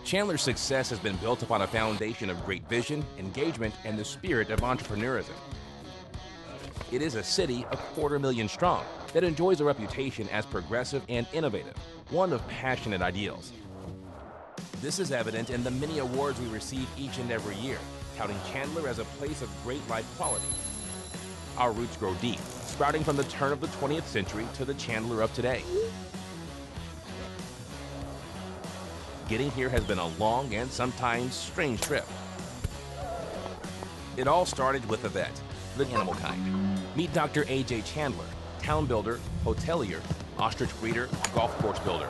Chandler's success has been built upon a foundation of great vision, engagement, and the spirit of entrepreneurism. It is a city 250,000 strong that enjoys a reputation as progressive and innovative, one of passionate ideals. This is evident in the many awards we receive each and every year, touting Chandler as a place of great life quality. Our roots grow deep, sprouting from the turn of the 20th century to the Chandler of today. Getting here has been a long and sometimes strange trip. It all started with a vet, the animal kind. Meet Dr. A.J. Chandler, town builder, hotelier, ostrich breeder, golf course builder.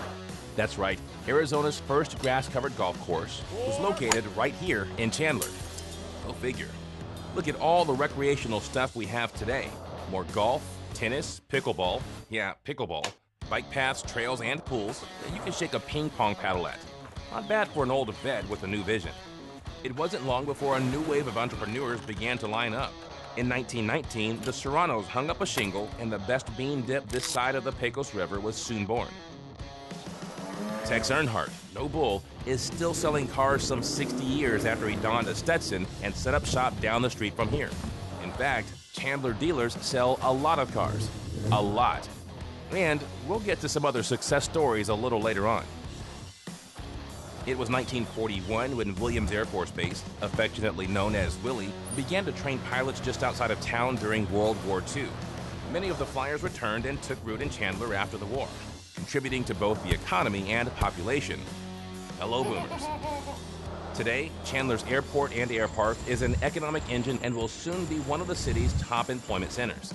That's right, Arizona's first grass-covered golf course was located right here in Chandler. Go figure. Look at all the recreational stuff we have today. More golf, tennis, pickleball, bike paths, trails, and pools that you can shake a ping pong paddle at. Not bad for an old vet with a new vision. It wasn't long before a new wave of entrepreneurs began to line up. In 1919, the Serranos hung up a shingle and the best bean dip this side of the Pecos River was soon born. Tex Earnhardt, no bull, is still selling cars some 60 years after he donned a Stetson and set up shop down the street from here. In fact, Chandler dealers sell a lot of cars. A lot. And we'll get to some other success stories a little later on. It was 1941 when Williams Air Force Base, affectionately known as Willie, began to train pilots just outside of town during World War II. Many of the flyers returned and took root in Chandler after the war, contributing to both the economy and population. Hello, boomers. Today, Chandler's airport and air park is an economic engine and will soon be one of the city's top employment centers.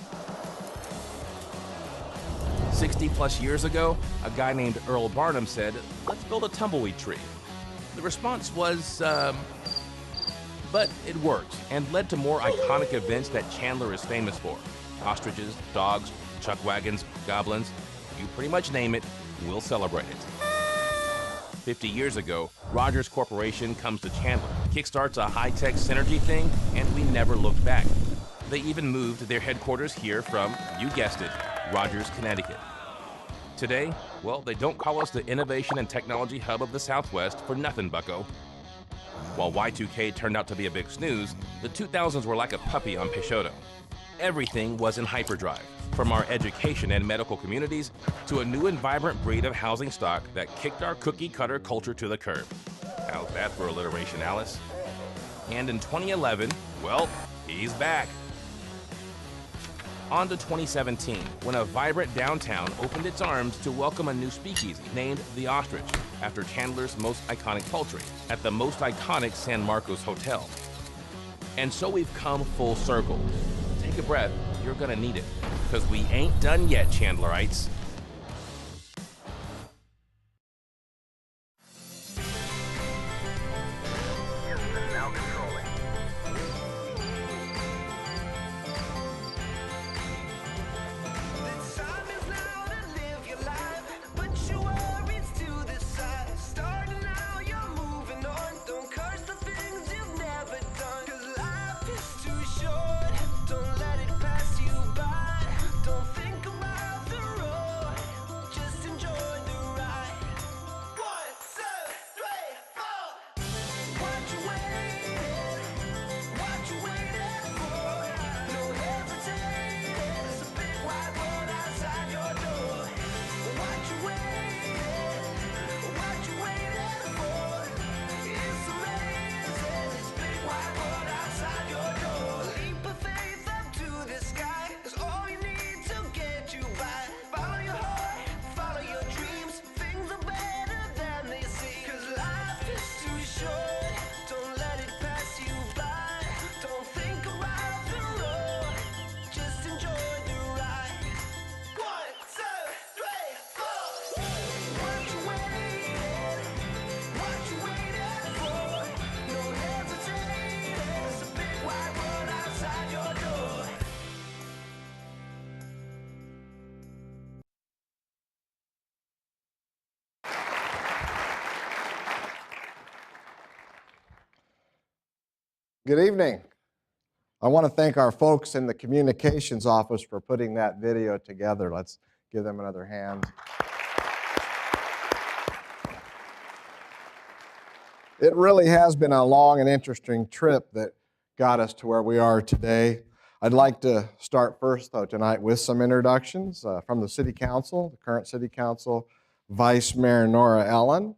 60-plus years ago, a guy named Earl Barnum said, "Let's build a tumbleweed tree." The response was, but it worked and led to more iconic events that Chandler is famous for. Ostriches, dogs, chuck wagons, goblins, you pretty much name it, we'll celebrate it. 50 years ago, Rogers Corporation comes to Chandler, kickstarts a high-tech synergy thing, and we never looked back. They even moved their headquarters here from, you guessed it, Rogers, Connecticut. Today, well, they don't call us the innovation and technology hub of the Southwest for nothing, bucko. While Y2K turned out to be a big snooze, the 2000s were like a puppy on Peixoto. Everything was in hyperdrive, from our education and medical communities to a new and vibrant breed of housing stock that kicked our cookie-cutter culture to the curb. How's that for alliteration, Alice? And in 2011, well, he's back. On to 2017, when a vibrant downtown opened its arms to welcome a new speakeasy named the Ostrich, after Chandler's most iconic poultry, at the most iconic San Marcos Hotel. And so we've come full circle. Take a breath, you're gonna need it, because we ain't done yet, Chandlerites. Good evening. I want to thank our folks in the communications office for putting that video together. Let's give them another hand. It really has been a long and interesting trip that got us to where we are today. I'd like to start first, though, tonight with some introductions from the City Council, the current City Council, Vice Mayor Nora Ellen.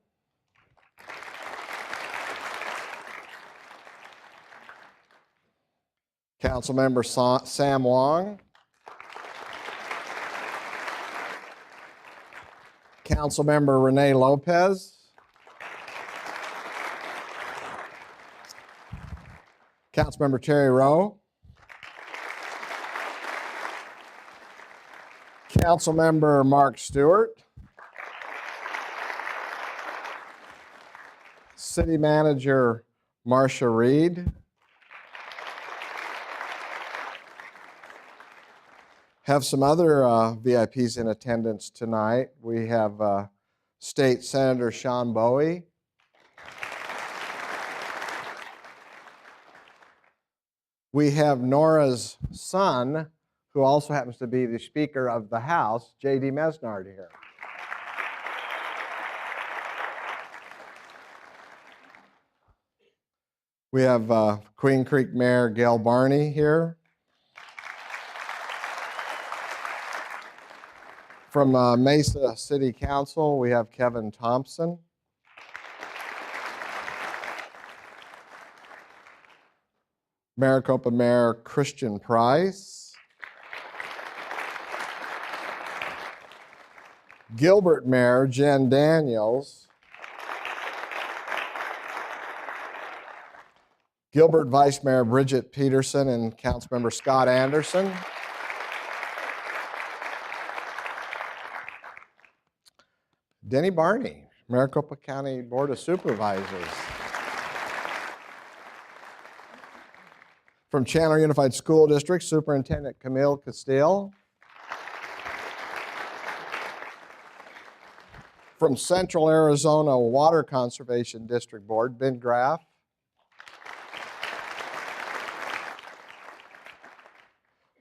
Councilmember Sam Wong. Councilmember Renee Lopez. Councilmember Terry Rowe. Councilmember Mark Stewart. City Manager Marcia Reed. Have some other VIPs in attendance tonight. We have State Senator Sean Bowie. We have Nora's son, who also happens to be the Speaker of the House, J.D. Mesnard, here. We have Queen Creek Mayor Gail Barney here. From Mesa City Council, we have Kevin Thompson. Maricopa Mayor Christian Price. Gilbert Mayor Jen Daniels. Gilbert Vice Mayor Bridget Peterson and Councilmember Scott Anderson. Denny Barney, Maricopa County Board of Supervisors. From Chandler Unified School District, Superintendent Camille Castile. From Central Arizona Water Conservation District Board, Ben Graff.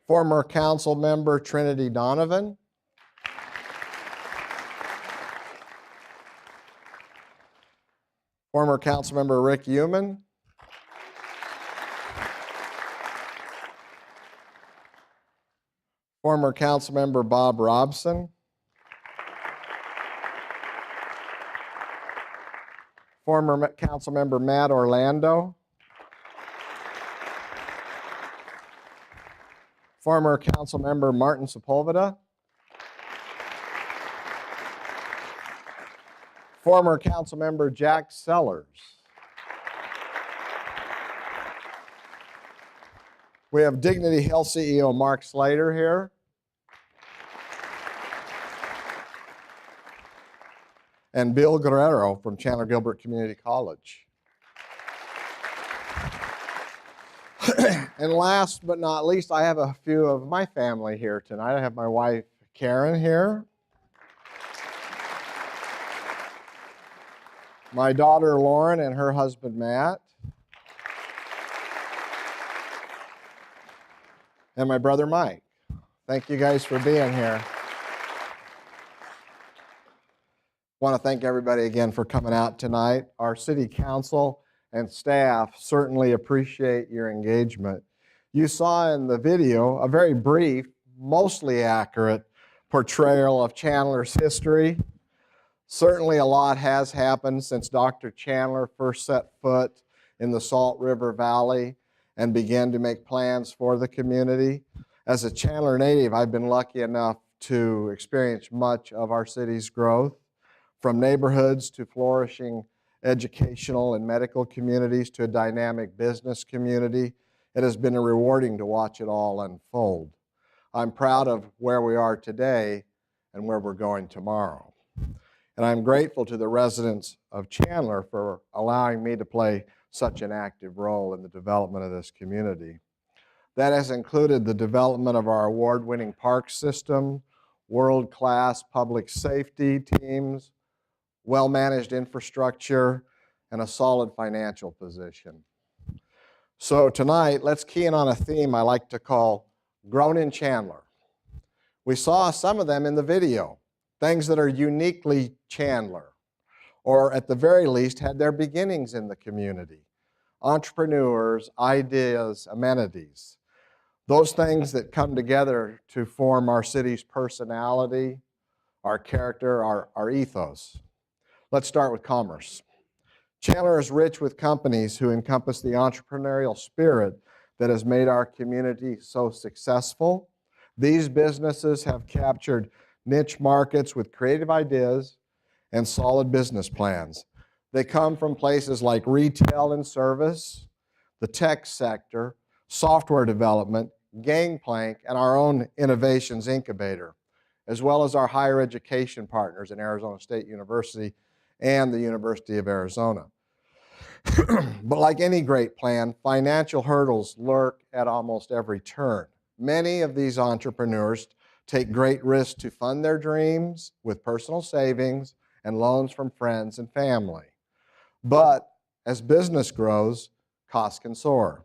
Former council member Trinity Donovan. Former council member Rick Human. Former council member Bob Robson. Former council member Matt Orlando. Former council member Martin Sepulveda. Former council member Jack Sellers. We have Dignity Health CEO Mark Slater here. And Bill Guerrero from Chandler Gilbert Community College. And last but not least, I have a few of my family here tonight. I have my wife Karen here. My daughter Lauren and her husband Matt. And my brother Mike. Thank you guys for being here. I want to thank everybody again for coming out tonight. Our city council and staff certainly appreciate your engagement. You saw in the video a very brief, mostly accurate portrayal of Chandler's history. Certainly a lot has happened since Dr. Chandler first set foot in the Salt River Valley and began to make plans for the community. As a Chandler native, I've been lucky enough to experience much of our city's growth, from neighborhoods to flourishing educational and medical communities to a dynamic business community. It has been rewarding to watch it all unfold. I'm proud of where we are today and where we're going tomorrow. And I'm grateful to the residents of Chandler for allowing me to play such an active role in the development of this community. That has included the development of our award-winning park system, world-class public safety teams, well-managed infrastructure, and a solid financial position. So tonight, let's key in on a theme I like to call Grown in Chandler. We saw some of them in the video, things that are uniquely Chandler. or at the very least had their beginnings in the community. Entrepreneurs, ideas, amenities. Those things that come together to form our city's personality, our character, our ethos. Let's start with commerce. Chandler is rich with companies who encompass the entrepreneurial spirit that has made our community so successful. These businesses have captured niche markets with creative ideas and solid business plans. They come from places like retail and service, the tech sector, software development, Gangplank, and our own innovations incubator, as well as our higher education partners in Arizona State University and the University of Arizona. But like any great plan, financial hurdles lurk at almost every turn. Many of these entrepreneurs take great risks to fund their dreams with personal savings and loans from friends and family. But as business grows, costs can soar.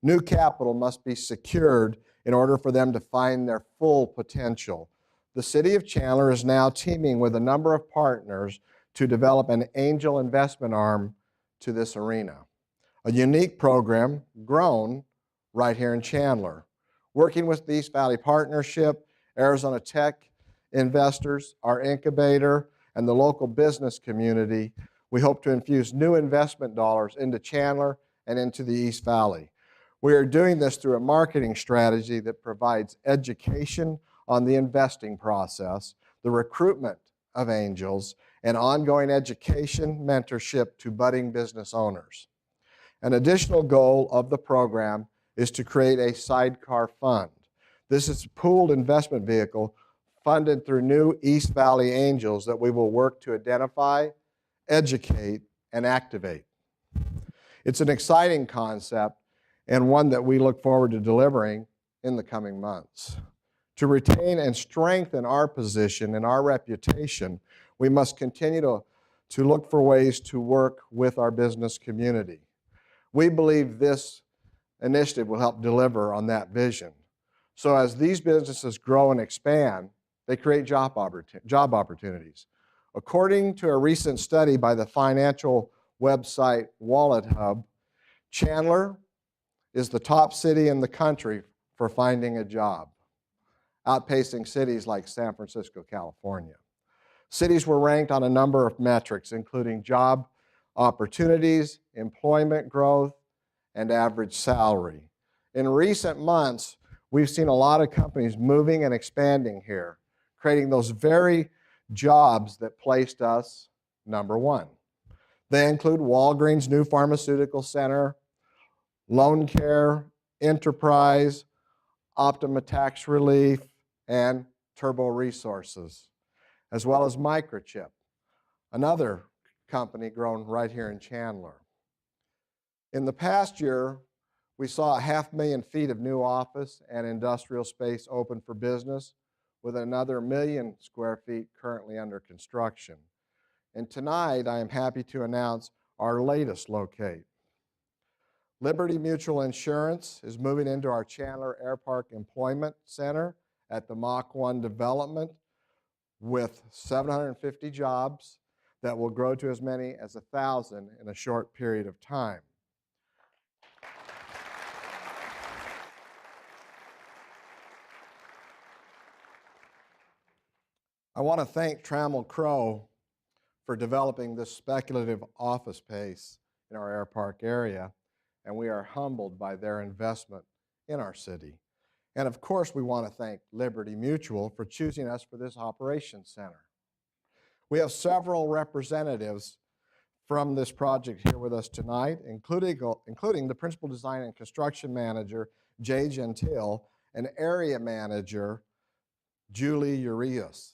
New capital must be secured in order for them to find their full potential. The City of Chandler is now teaming with a number of partners to develop an angel investment arm to this arena. A unique program grown right here in Chandler. Working with the East Valley Partnership, Arizona Tech investors, our incubator, and the local business community, we hope to infuse new investment dollars into Chandler and into the East Valley. We are doing this through a marketing strategy that provides education on the investing process, the recruitment of angels, and ongoing education, mentorship to budding business owners. An additional goal of the program is to create a sidecar fund. This is a pooled investment vehicle funded through new East Valley angels that we will work to identify, educate, and activate. It's an exciting concept and one that we look forward to delivering in the coming months. To retain and strengthen our position and our reputation, we must continue to look for ways to work with our business community. We believe this initiative will help deliver on that vision. So as these businesses grow and expand, they create job opportunities. According to a recent study by the financial website Wallet Hub, Chandler is the top city in the country for finding a job, outpacing cities like San Francisco, California. Cities were ranked on a number of metrics, including job opportunities, employment growth, and average salary. In recent months, we've seen a lot of companies moving and expanding here, creating those very jobs that placed us number one. They include Walgreens' new pharmaceutical center, Loan Care, Enterprise, Optima Tax Relief, and Turbo Resources, as well as Microchip, another company grown right here in Chandler. In the past year, we saw 500,000 feet of new office and industrial space open for business, with another 1,000,000 square feet currently under construction. And tonight, I am happy to announce our latest locate. Liberty Mutual Insurance is moving into our Chandler Air Park Employment Center at the Mach 1 development with 750 jobs that will grow to as many as 1,000 in a short period of time. I want to thank Trammell Crow for developing this speculative office space in our Air Park area, and we are humbled by their investment in our city. And of course, we want to thank Liberty Mutual for choosing us for this operations center. We have several representatives from this project here with us tonight, including the Principal Design and Construction Manager, Jay Gentile, and Area Manager, Julie Urias.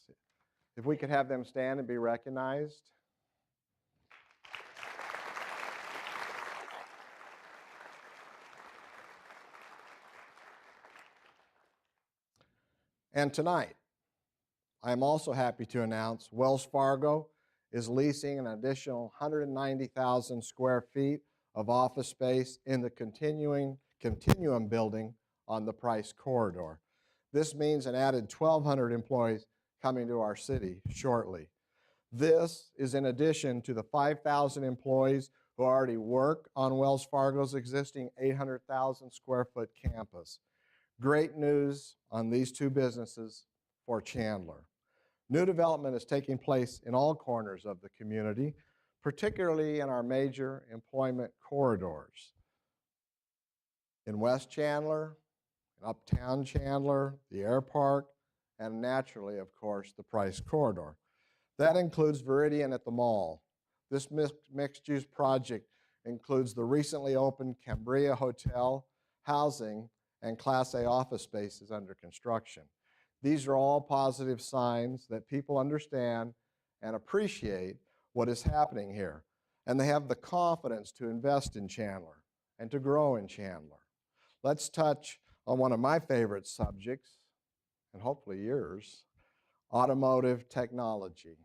If we could have them stand and be recognized. And tonight, I am also happy to announce Wells Fargo is leasing an additional 190,000 square feet of office space in the Continuum building on the Price Corridor. This means an added 1,200 employees coming to our city shortly. This is in addition to the 5,000 employees who already work on Wells Fargo's existing 800,000 square foot campus. Great news on these two businesses for Chandler. New development is taking place in all corners of the community, particularly in our major employment corridors. In West Chandler, in Uptown Chandler, the Air Park, and naturally, of course, the Price Corridor. That includes Veridian at the mall. This mixed-use project includes the recently opened Cambria Hotel, housing, and Class A office spaces under construction. These are all positive signs that people understand and appreciate what is happening here, and they have the confidence to invest in Chandler and to grow in Chandler. Let's touch on one of my favorite subjects, and hopefully yours, automotive technology.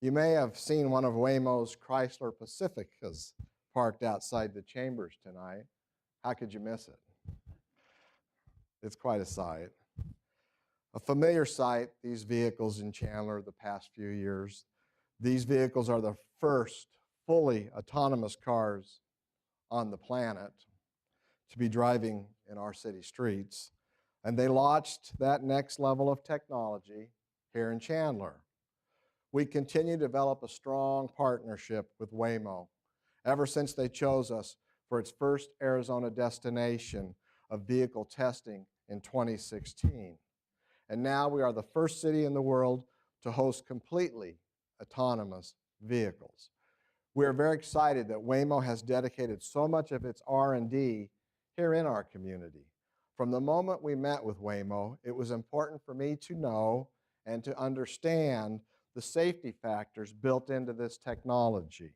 You may have seen one of Waymo's Chrysler Pacificas parked outside the chambers tonight. How could you miss it? It's quite a sight. A familiar sight, these vehicles in Chandler the past few years. These vehicles are the first fully autonomous cars on the planet to be driving in our city streets. And they launched that next level of technology here in Chandler. We continue to develop a strong partnership with Waymo ever since they chose us for its first Arizona destination of vehicle testing in 2016. And now we are the first city in the world to host completely autonomous vehicles. We are very excited that Waymo has dedicated so much of its R&D here in our community. From the moment we met with Waymo, it was important for me to know and to understand the safety factors built into this technology.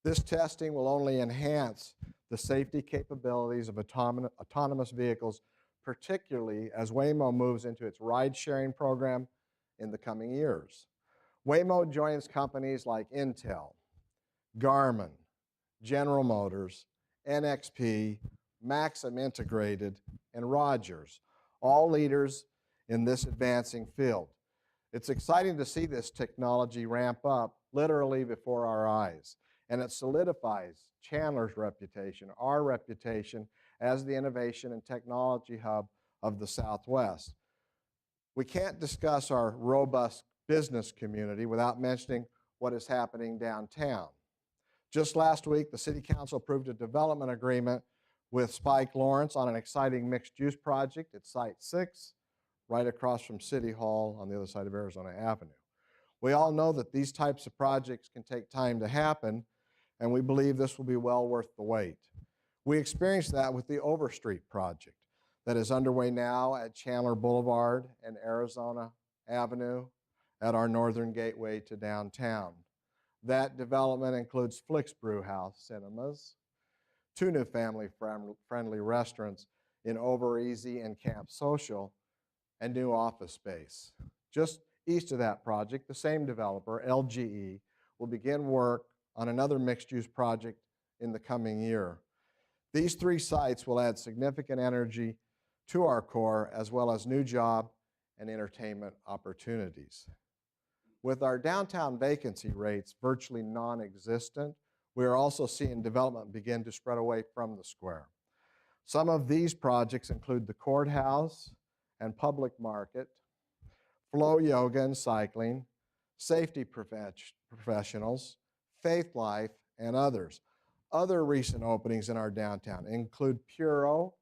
This testing will only enhance the safety capabilities of autonomous vehicles, particularly as Waymo moves into its ride-sharing program in the coming years. Waymo joins companies like Intel, Garmin, General Motors, NXP, Maxim Integrated, and Rogers, all leaders in this advancing field. It's exciting to see this technology ramp up literally before our eyes, and it solidifies Chandler's reputation, our reputation as the innovation and technology hub of the Southwest. We can't discuss our robust business community without mentioning what is happening downtown. Just last week, the City Council approved a development agreement with Spike Lawrence on an exciting mixed-use project at Site 6, right across from City Hall on the other side of Arizona Avenue. We all know that these types of projects can take time to happen, and we believe this will be well worth the wait. We experienced that with the Overstreet project that is underway now at Chandler Boulevard and Arizona Avenue at our northern gateway to downtown. That development includes Flick's Brewhouse Cinemas, 2 new family-friendly restaurants in Over Easy and Camp Social, and new office space. Just east of that project, the same developer, LGE, will begin work on another mixed-use project in the coming year. These 3 sites will add significant energy to our core, as well as new job and entertainment opportunities. With our downtown vacancy rates virtually non-existent, we are also seeing development begin to spread away from the square. Some of these projects include the courthouse and public market, flow yoga and cycling, safety professionals, Faith Life, and others. Other recent openings in our downtown include Puro,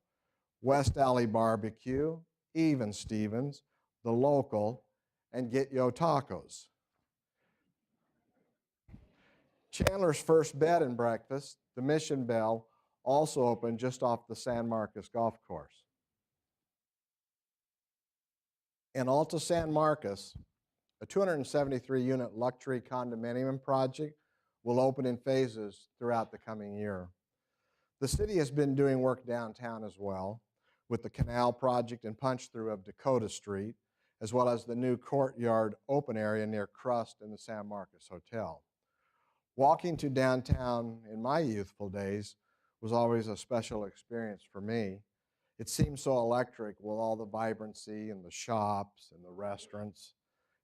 West Alley Barbecue, Even Stevens, The Local, and Get Yo Tacos. Chandler's first bed and breakfast, the Mission Bell, also opened just off the San Marcos Golf Course. In Alta San Marcos, a 273-unit luxury condominium project will open in phases throughout the coming year. The city has been doing work downtown as well, with the canal project and punch-through of Dakota Street, as well as the new courtyard open area near Crust and the San Marcos Hotel. Walking to downtown in my youthful days was always a special experience for me. It seemed so electric with all the vibrancy and the shops and the restaurants.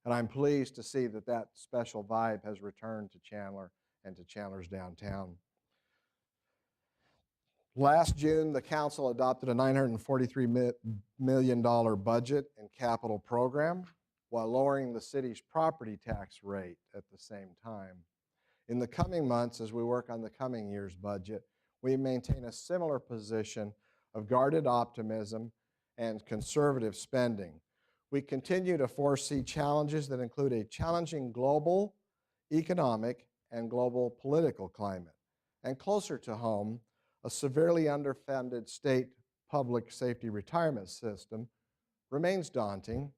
And I'm pleased to see that that special vibe has returned to Chandler and to Chandler's downtown. Last June, the council adopted a $943 million budget and capital program while lowering the city's property tax rate at the same time. In the coming months, as we work on the coming year's budget, we maintain a similar position of guarded optimism and conservative spending. We continue to foresee challenges that include a challenging global economic and global political climate. And closer to home, a severely underfunded state public safety retirement system remains daunting,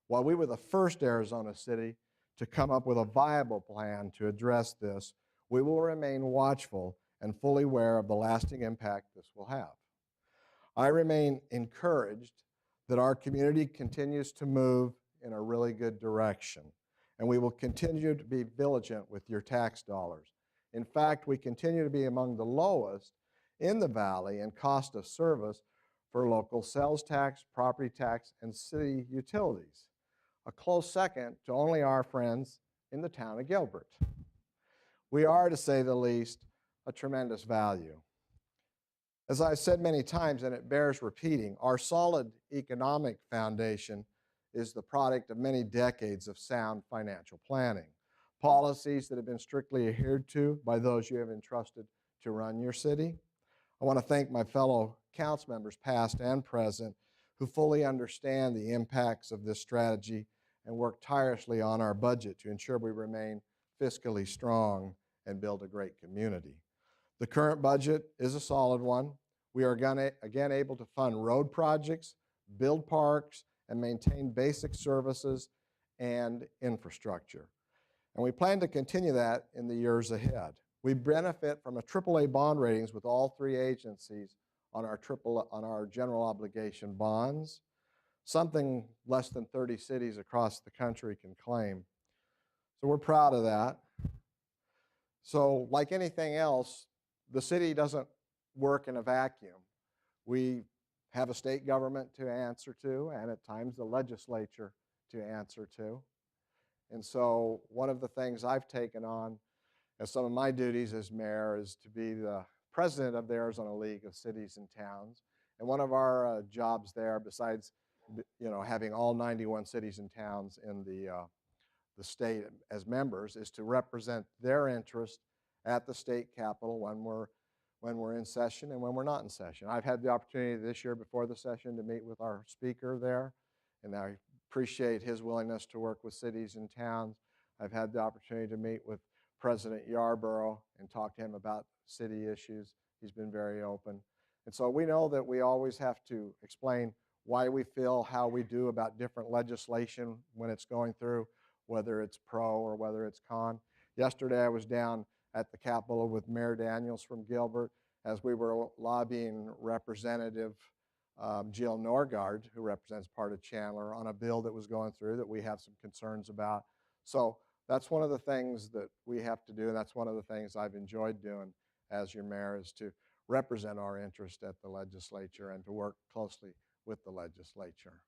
while we were the first Arizona city to come up with a viable plan to address this. We will remain watchful and fully aware of the lasting impact this will have. I remain encouraged that our community continues to move in a really good direction, and we will continue to be vigilant with your tax dollars. In fact, we continue to be among the lowest in the valley in cost of service for local sales tax, property tax, and city utilities, a close second to only our friends in the town of Gilbert. We are, to say the least, a tremendous value. As I've said many times, and it bears repeating, our solid economic foundation is the product of many decades of sound financial planning, policies that have been strictly adhered to by those you have entrusted to run your city. I want to thank my fellow council members, past and present, who fully understand the impacts of this strategy and work tirelessly on our budget to ensure we remain fiscally strong and build a great community. The current budget is a solid one. We are again able to fund road projects, build parks, and maintain basic services and infrastructure. And we plan to continue that in the years ahead. We benefit from a AAA bond ratings with all three agencies on our general obligation bonds, something less than 30 cities across the country can claim. So we're proud of that. So like anything else, the city doesn't work in a vacuum. We have a state government to answer to, and at times the legislature to answer to. And so one of the things I've taken on as some of my duties as mayor is to be the president of the Arizona League of Cities and Towns. And one of our jobs there, besides having all 91 cities and towns in the state as members, is to represent their interest at the state capitol when we're in session and when we're not in session. I've had the opportunity this year before the session to meet with our speaker there, and I appreciate his willingness to work with cities and towns. I've had the opportunity to meet with President Yarborough and talk to him about city issues. He's been very open. And so we know that we always have to explain why we feel how we do about different legislation when it's going through, whether it's pro or whether it's con. Yesterday I was down at the Capitol with Mayor Daniels from Gilbert as we were lobbying Representative Jill Norgard, who represents part of Chandler, on a bill that was going through that we have some concerns about. So that's one of the things that we have to do, and that's one of the things I've enjoyed doing as your mayor, is to represent our interest at the legislature and to work closely with the legislature.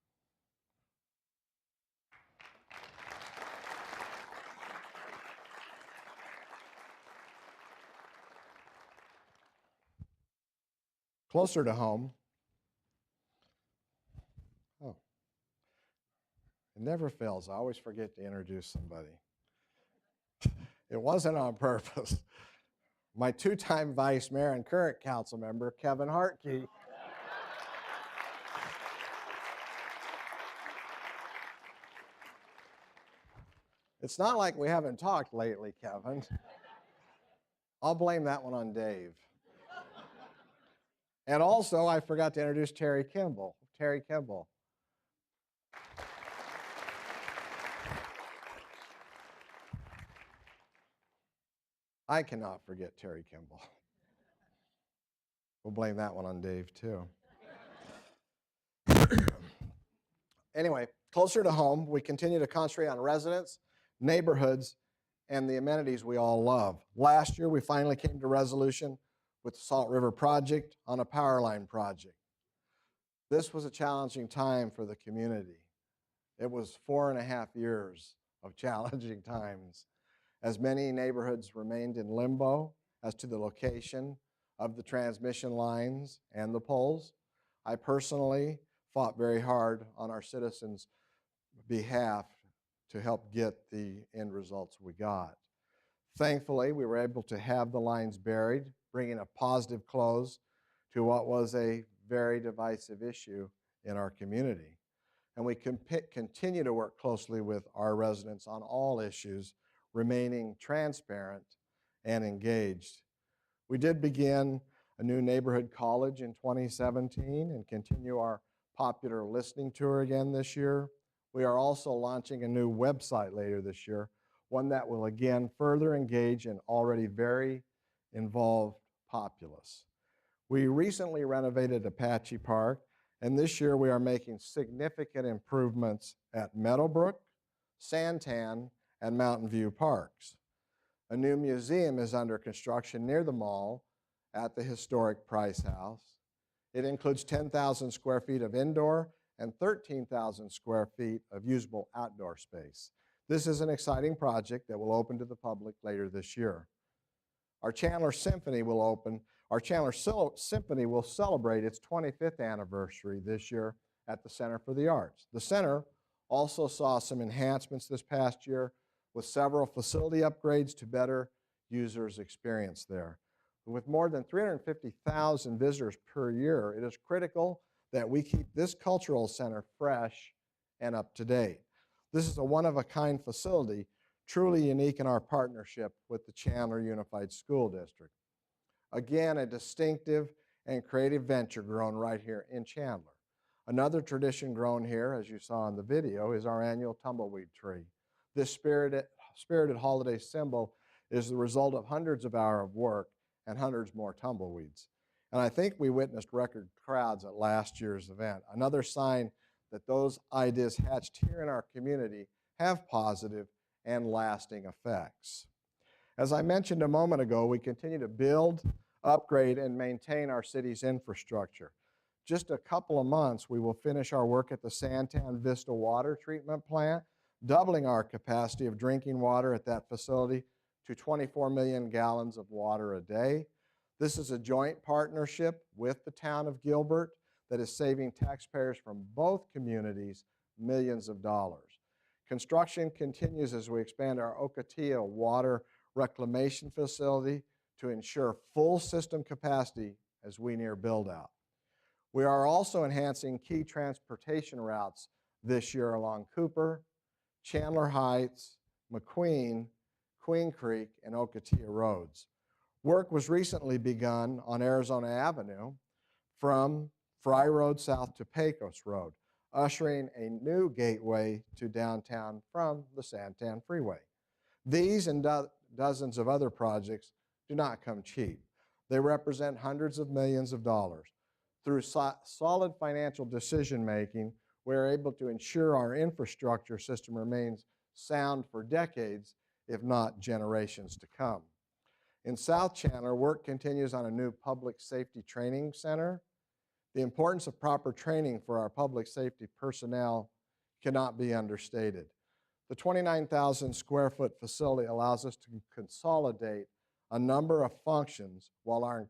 Closer to home, it never fails. I always forget to introduce somebody. It wasn't on purpose. My two-time vice mayor and current council member, Kevin Hartke. It's not like we haven't talked lately, Kevin. I'll blame that one on Dave. And also, I forgot to introduce Terry Kimball. Terry Kimball. I cannot forget Terry Kimball. We'll blame that one on Dave, too. Anyway, closer to home, we continue to concentrate on residents, neighborhoods, and the amenities we all love. Last year, we finally came to resolution with the Salt River Project on a power line project. This was a challenging time for the community. It was 4.5 years of challenging times, as many neighborhoods remained in limbo as to the location of the transmission lines and the poles. I personally fought very hard on our citizens' behalf to help get the end results we got. Thankfully, we were able to have the lines buried, bringing a positive close to what was a very divisive issue in our community. And we continue to work closely with our residents on all issues, remaining transparent and engaged. We did begin a new neighborhood college in 2017 and continue our popular listening tour again this year. We are also launching a new website later this year, one that will again further engage an already very involved populace. We recently renovated Apache Park, and this year we are making significant improvements at Meadowbrook, Santan, and Mountain View Parks. A new museum is under construction near the mall at the historic Price House. It includes 10,000 square feet of indoor and 13,000 square feet of usable outdoor space. This is an exciting project that will open to the public later this year. Our Chandler Symphony will celebrate its 25th anniversary this year at the Center for the Arts. The center also saw some enhancements this past year with several facility upgrades to better users' experience there. With more than 350,000 visitors per year, it is critical that we keep this cultural center fresh and up to date. This is a one-of-a-kind facility, truly unique in our partnership with the Chandler Unified School District. Again, a distinctive and creative venture grown right here in Chandler. Another tradition grown here, as you saw in the video, is our annual tumbleweed tree. This spirited holiday symbol is the result of hundreds of hours of work and hundreds more tumbleweeds. And I think we witnessed record crowds at last year's event, another sign that those ideas hatched here in our community have positive and lasting effects. As I mentioned a moment ago, we continue to build, upgrade, and maintain our city's infrastructure. Just a couple of months, we will finish our work at the Santan Vista Water Treatment Plant, doubling our capacity of drinking water at that facility to 24 million gallons of water a day. This is a joint partnership with the town of Gilbert that is saving taxpayers from both communities millions of dollars. Construction continues as we expand our Ocotillo water reclamation facility to ensure full system capacity as we near build-out. We are also enhancing key transportation routes this year along Cooper, Chandler Heights, McQueen, Queen Creek, and Ocotillo roads. Work was recently begun on Arizona Avenue from Fry Road south to Pecos Road, ushering a new gateway to downtown from the Santan Freeway. These and dozens of other projects do not come cheap. They represent hundreds of millions of dollars. Through solid financial decision-making, we are able to ensure our infrastructure system remains sound for decades, if not generations to come. In South Chandler, work continues on a new public safety training center. The importance of proper training for our public safety personnel cannot be understated. The 29,000 square foot facility allows us to consolidate a number of functions while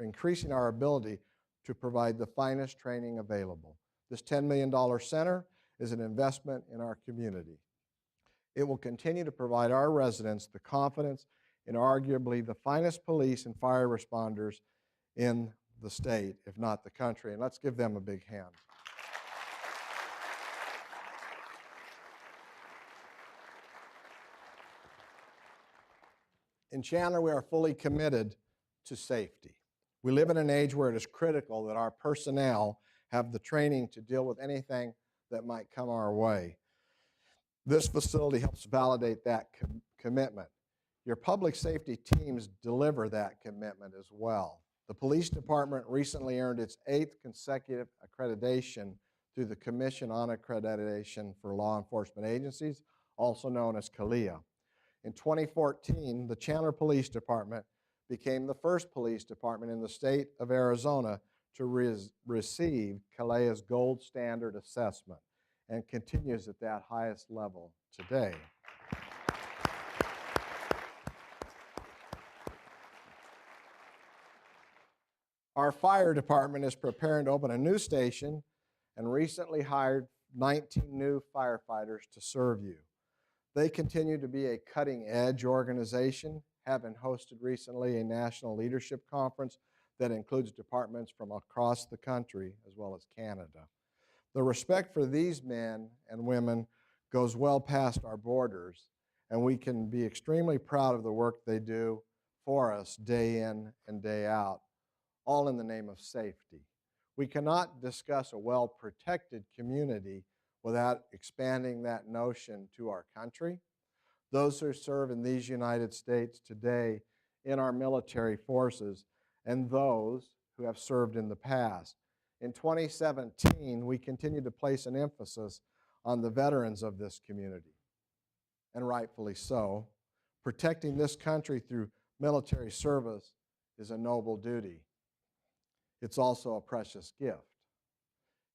increasing our ability to provide the finest training available. This $10 million center is an investment in our community. It will continue to provide our residents the confidence in arguably the finest police and fire responders in the state, if not the country. And let's give them a big hand. In Chandler, we are fully committed to safety. We live in an age where it is critical that our personnel have the training to deal with anything that might come our way. This facility helps validate that commitment. Your public safety teams deliver that commitment as well. The police department recently earned its 8th consecutive accreditation through the Commission on Accreditation for Law Enforcement Agencies, also known as CALEA. In 2014, the Chandler Police Department became the first police department in the state of Arizona to receive CALEA's gold standard assessment and continues at that highest level today. Our fire department is preparing to open a new station and recently hired 19 new firefighters to serve you. They continue to be a cutting-edge organization, having hosted recently a national leadership conference that includes departments from across the country as well as Canada. The respect for these men and women goes well past our borders, and we can be extremely proud of the work they do for us day in and day out, all in the name of safety. We cannot discuss a well-protected community without expanding that notion to our country. Those who serve in these United States today in our military forces, and those who have served in the past. In 2017, we continued to place an emphasis on the veterans of this community, and rightfully so. Protecting this country through military service is a noble duty. It's also a precious gift.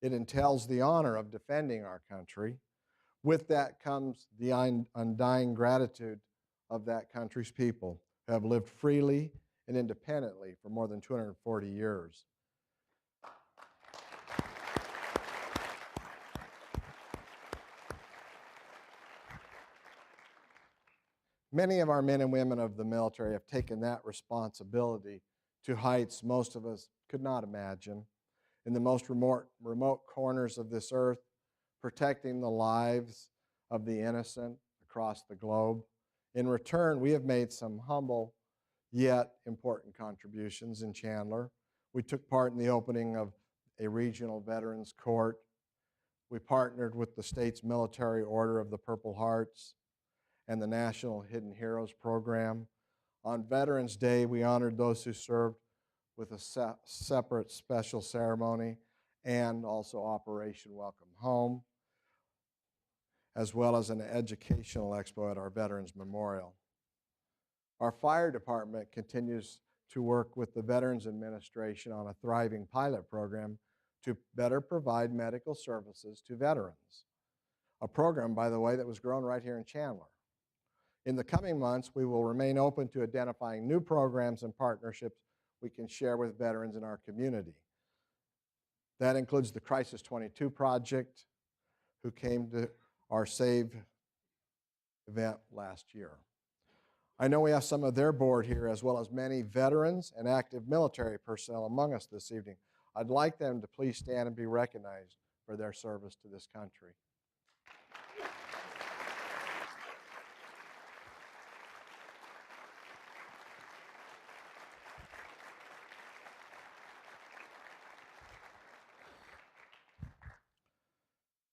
It entails the honor of defending our country. With that comes the undying gratitude of that country's people who have lived freely and independently for more than 240 years. Many of our men and women of the military have taken that responsibility to heights most of us could not imagine. In the most remote corners of this earth, protecting the lives of the innocent across the globe. In return, we have made some humble yet important contributions in Chandler. We took part in the opening of a regional veterans court. We partnered with the state's military order of the Purple Hearts and the National Hidden Heroes program. On Veterans Day, we honored those who served with a separate special ceremony and also Operation Welcome Home, as well as an educational expo at our Veterans Memorial. Our fire department continues to work with the Veterans Administration on a thriving pilot program to better provide medical services to veterans. A program, by the way, that was grown right here in Chandler. In the coming months, we will remain open to identifying new programs and partnerships we can share with veterans in our community. That includes the Crisis 22 Project, who came to our SAVE event last year. I know we have some of their board here, as well as many veterans and active military personnel among us this evening. I'd like them to please stand and be recognized for their service to this country.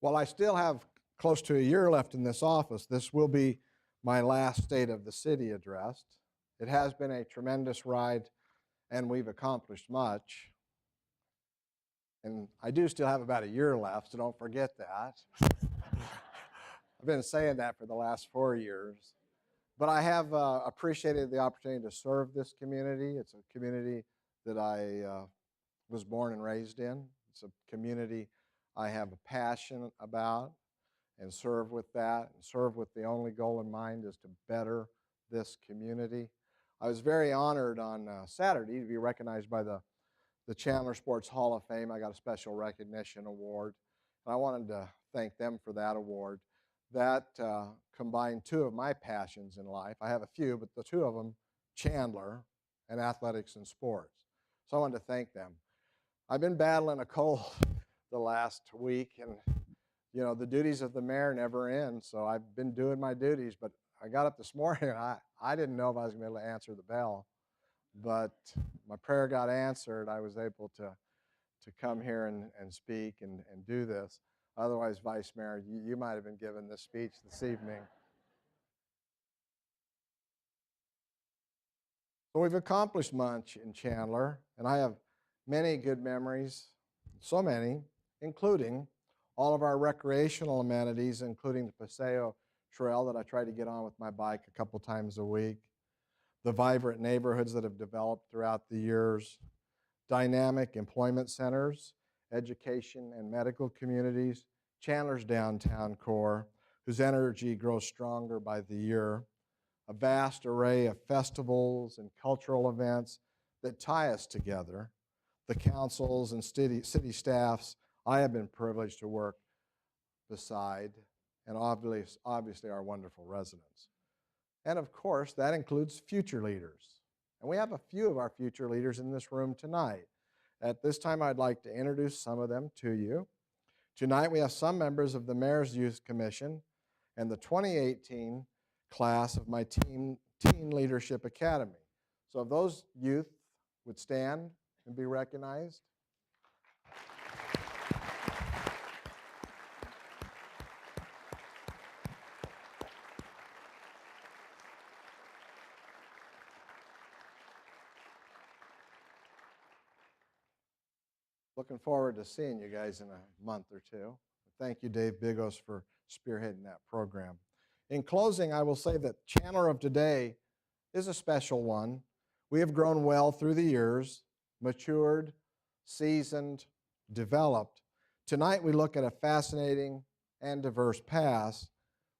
While I still have close to a year left in this office, this will be my last State of the City address. It has been a tremendous ride, and we've accomplished much. And I do still have about a year left, so don't forget that. I've been saying that for the last 4 years. But I have appreciated the opportunity to serve this community. It's a community that I was born and raised in. It's a community I have a passion about, and serve with that, and serve with the only goal in mind is to better this community. I was very honored on Saturday to be recognized by the Chandler Sports Hall of Fame. I got a special recognition award, and I wanted to thank them for that award. That combined two of my passions in life. I have a few, but the two of them, Chandler and athletics and sports. So I wanted to thank them. I've been battling a cold the last week, and you know, the duties of the mayor never end, so I've been doing my duties, but I got up this morning and I didn't know if I was going to be able to answer the bell, but my prayer got answered. I was able to come here and speak and do this. Otherwise, Vice Mayor, you might have been given this speech this evening. So we've accomplished much in Chandler, and I have many good memories, so many, including all of our recreational amenities, including the Paseo Trail that I try to get on with my bike a couple times a week, the vibrant neighborhoods that have developed throughout the years, dynamic employment centers, education and medical communities, Chandler's downtown core, whose energy grows stronger by the year, a vast array of festivals and cultural events that tie us together, the councils and city staffs I have been privileged to work beside, and obviously our wonderful residents. And of course, that includes future leaders. And we have a few of our future leaders in this room tonight. At this time, I'd like to introduce some of them to you. Tonight, we have some members of the Mayor's Youth Commission and the 2018 class of my Teen Leadership Academy. So if those youth would stand and be recognized. Looking forward to seeing you guys in a month or two. Thank you, Dave Bigos, for spearheading that program. In closing, I will say that Chandler of today is a special one. We have grown well through the years, matured, seasoned, developed. Tonight we look at a fascinating and diverse past.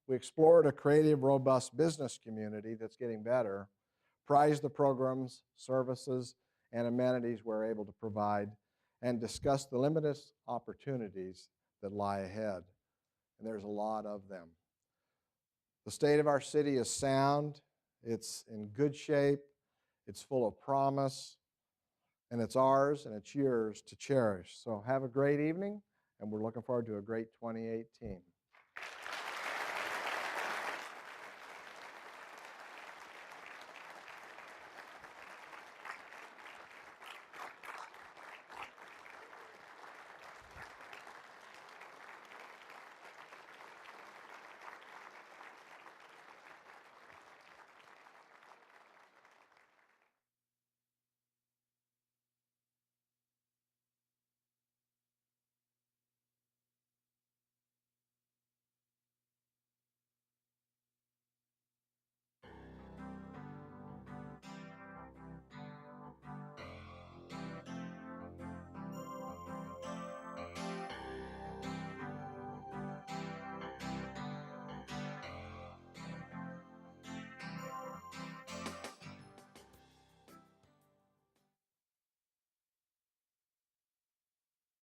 We explored a creative, robust business community that's getting better, prized the programs, services, and amenities we're able to provide, and discussed the limitless opportunities that lie ahead. And there's a lot of them. The state of our city is sound, it's in good shape, it's full of promise, and it's ours and it's yours to cherish. So have a great evening, and we're looking forward to a great 2018.